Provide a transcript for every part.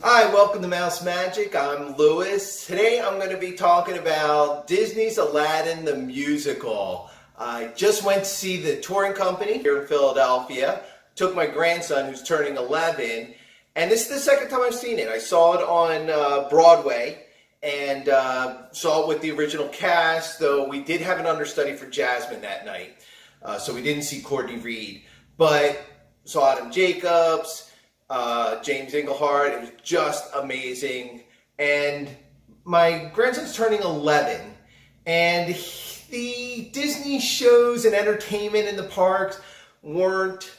Hi, welcome to Mouse Magic. I'm Lewis. Today I'm going to be talking about Disney's Aladdin the Musical. I just went to see the touring company here in Philadelphia. Took my grandson who's turning 11, and this is the second time I've seen it. I saw it on Broadway and saw it with the original cast, though we did have an understudy for Jasmine that night. So we didn't see Courtney Reed, but saw Adam Jacobs, James Englehart. It was just amazing. And my grandson's turning 11, and the Disney shows and entertainment in the parks weren't,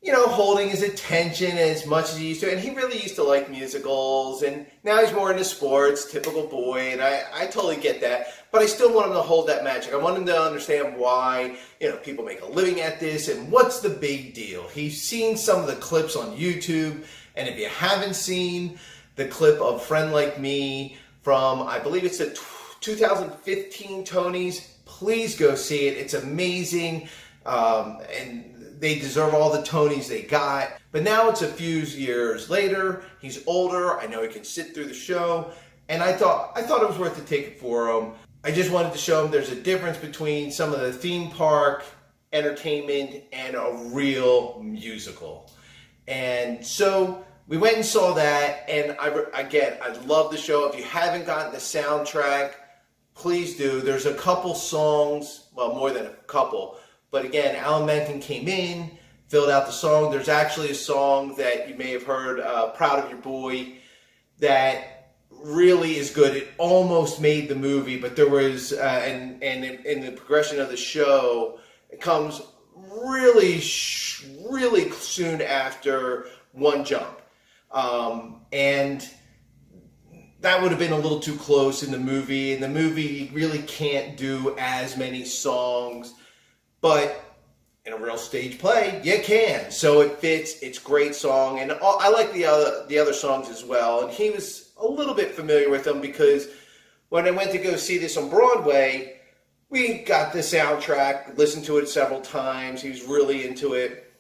holding his attention as much as he used to. And he really used to like musicals, and now he's more into sports, typical boy, and I totally get that. But I still want him to hold that magic. I want him to understand why, people make a living at this and what's the big deal. He's seen some of the clips on YouTube, and if you haven't seen the clip of Friend Like Me from, I believe it's the 2015 Tonys, please go see it. It's amazing, and they deserve all the Tonys they got. But now it's a few years later. He's older. I know he can sit through the show, and I thought it was worth the ticket for him. I just wanted to show him there's a difference between some of the theme park entertainment and a real musical. And so we went and saw that, and I love the show. If you haven't gotten the soundtrack, please do. There's a couple songs, well, more than a couple, but again, Alan Menken came in, filled out the song. There's actually a song that you may have heard, Proud of Your Boy, that really is good. It almost made the movie, but there was, and in the progression of the show, it comes really soon after One Jump. And that would have been a little too close in the movie. In the movie, you really can't do as many songs, but in a real stage play, you can. So it fits. It's a great song, and I like the other songs as well. And he was a little bit familiar with them because when I went to go see this on Broadway, we got the soundtrack, listened to it several times. He was really into it,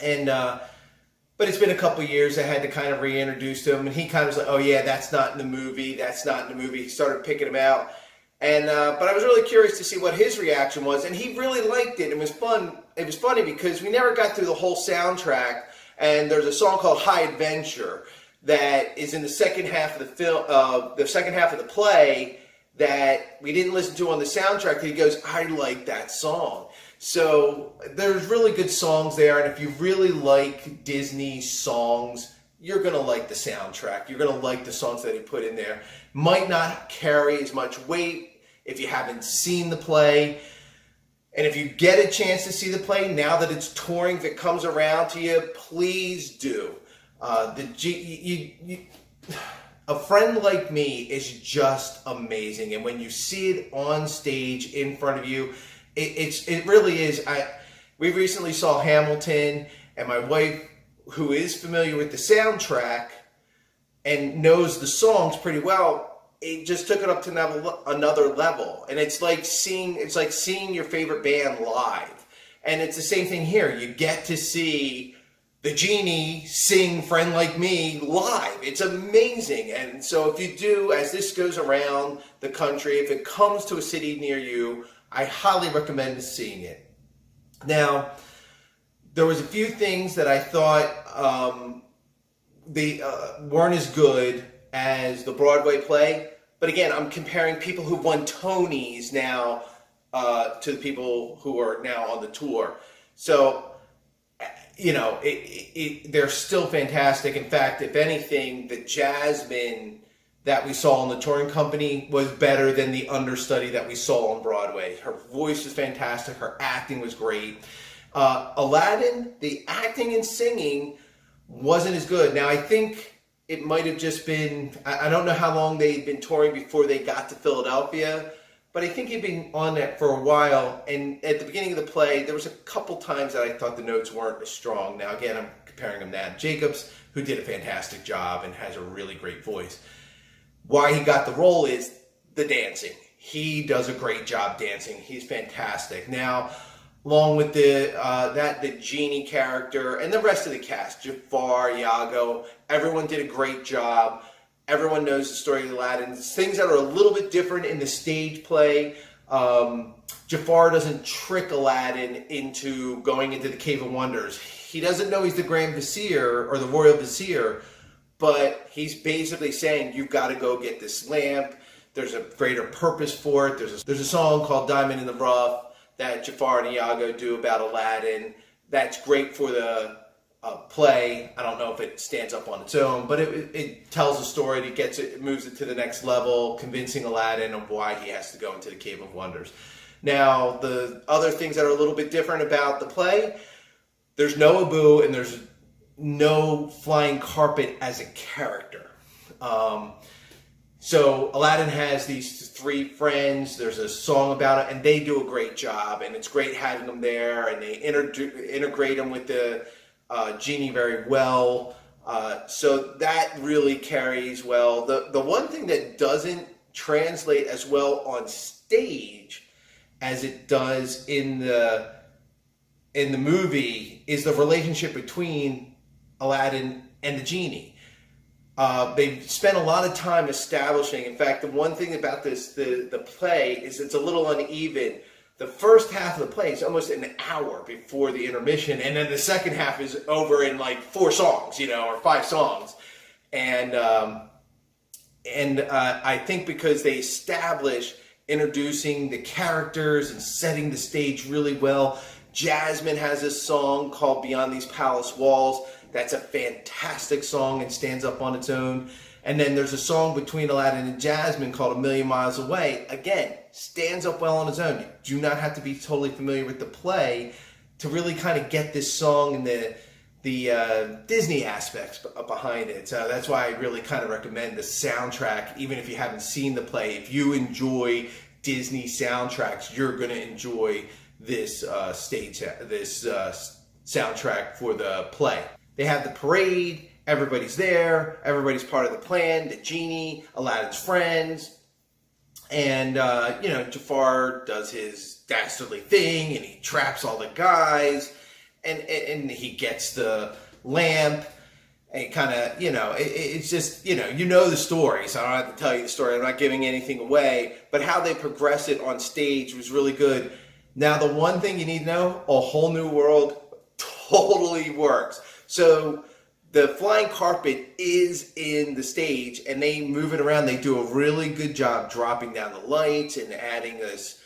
and but it's been a couple years. I had to kind of reintroduce him, and he kind of was like, "Oh yeah, that's not in the movie. That's not in the movie." He started picking them out. And but I was really curious to see what his reaction was, and he really liked it. It was fun. It was funny because we never got through the whole soundtrack, and there's a song called High Adventure that is in the second half of the film, the second half of the play, that we didn't listen to on the soundtrack. He goes, "I like that song." So there's really good songs there, and if you really like Disney songs, you're going to like the soundtrack. You're going to like the songs that he put in there. Might not carry as much weight if you haven't seen the play. And if you get a chance to see the play, now that it's touring, if it comes around to you, please do. A Friend Like Me is just amazing. And when you see it on stage in front of you, it really is. We recently saw Hamilton, and my wife, who is familiar with the soundtrack and knows the songs pretty well, it just took it up to another level. And it's like seeing your favorite band live. And it's the same thing here. You get to see the Genie sing Friend Like Me live. It's amazing. And so if you do, as this goes around the country, if it comes to a city near you, I highly recommend seeing it. Now, there was a few things that I thought they weren't as good as the Broadway play. But again, I'm comparing people who won Tonys now to the people who are now on the tour. So, they're still fantastic. In fact, if anything, the Jasmine that we saw on the touring company was better than the understudy that we saw on Broadway. Her voice was fantastic. Her acting was great. Aladdin, the acting and singing wasn't as good. Now, I think it might have just been, I don't know how long they'd been touring before they got to Philadelphia, but I think he'd been on that for a while. And at the beginning of the play, there was a couple times that I thought the notes weren't as strong. Now, again, I'm comparing him to Adam Jacobs, who did a fantastic job and has a really great voice. Why he got the role is the dancing. He does a great job dancing. He's fantastic. Now, along with the Genie character and the rest of the cast, Jafar, Iago, Everyone did a great job. Everyone knows the story of Aladdin. Things that are a little bit different in the stage play. Jafar doesn't trick Aladdin into going into the Cave of Wonders. He doesn't know he's the Grand Vizier or the Royal Vizier, but he's basically saying, you've got to go get this lamp. There's a greater purpose for it. There's a song called Diamond in the Rough that Jafar and Iago do about Aladdin. That's great for the play. I don't know if it stands up on its own, but it tells a story. It moves it to the next level, convincing Aladdin of why he has to go into the Cave of Wonders. Now, the other things that are a little bit different about the play, there's no Abu and there's no flying carpet as a character. So Aladdin has these three friends. There's a song about it, and they do a great job, and it's great having them there, and they integrate them with the genie very well. So that really carries well. The one thing that doesn't translate as well on stage as it does in the movie is the relationship between Aladdin and the genie. They've spent a lot of time establishing. In fact, the one thing about the play is it's a little uneven. The first half of the play is almost an hour before the intermission, and then the second half is over in like 4 songs, or 5 songs. And I think because they establish introducing the characters and setting the stage really well. Jasmine has a song called Beyond These Palace Walls. That's a fantastic song and stands up on its own. And then there's a song between Aladdin and Jasmine called A Million Miles Away. Again, stands up well on its own. You do not have to be totally familiar with the play to really kind of get this song and the Disney aspects behind it. So that's why I really kind of recommend the soundtrack, even if you haven't seen the play. If you enjoy Disney soundtracks, you're going to enjoy this soundtrack for the play. They have the parade, everybody's there, everybody's part of the plan, the genie, Aladdin's friends, and Jafar does his dastardly thing, and he traps all the guys, and he gets the lamp, and kind of, it's just, the story, so I don't have to tell you the story, I'm not giving anything away, but how they progress it on stage was really good. Now, the one thing you need to know, A Whole New World totally works. So the flying carpet is in the stage, and they move it around. They do a really good job dropping down the lights and adding this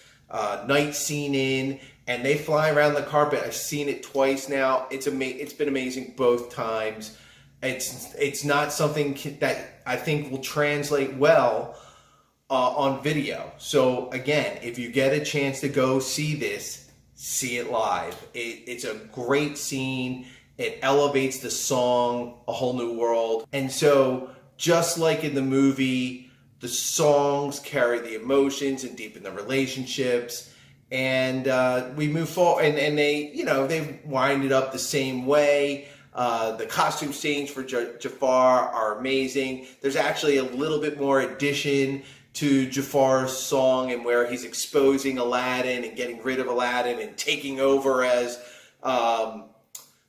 night scene in, and they fly around the carpet. I've seen it twice now. It's been amazing both times. It's not something that I think will translate well on video. So again, if you get a chance to go see this, see it live. It's a great scene. It elevates the song, A Whole New World. And so just like in the movie, the songs carry the emotions and deepen the relationships. And we move forward, and they wind it up the same way. The costume scenes for Jafar are amazing. There's actually a little bit more addition to Jafar's song, and where he's exposing Aladdin and getting rid of Aladdin and taking over as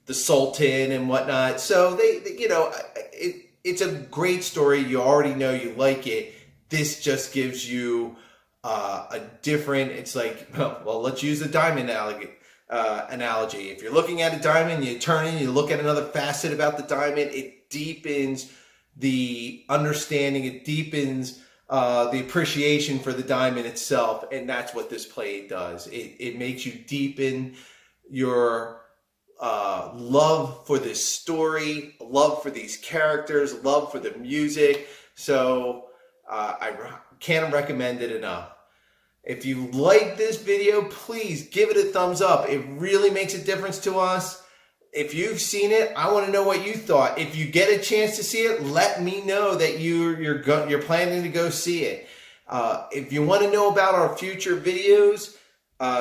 the Sultan and whatnot. So it's a great story. You already know you like it. This just gives you a different. It's like, well, let's use the diamond analogy. If you're looking at a diamond, you turn it, you look at another facet about the diamond. It deepens the understanding. It deepens the appreciation for the diamond itself, and that's what this play does. It makes you deepen your love for this story, love for these characters, love for the music. So I can't recommend it enough. If you like this video, please give it a thumbs up. It really makes a difference to us. If you've seen it, I want to know what you thought. If you get a chance to see it, let me know that you're planning to go see it. If you want to know about our future videos,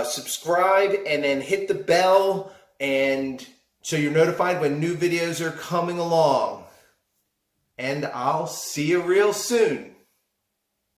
subscribe and then hit the bell, and so you're notified when new videos are coming along. And I'll see you real soon.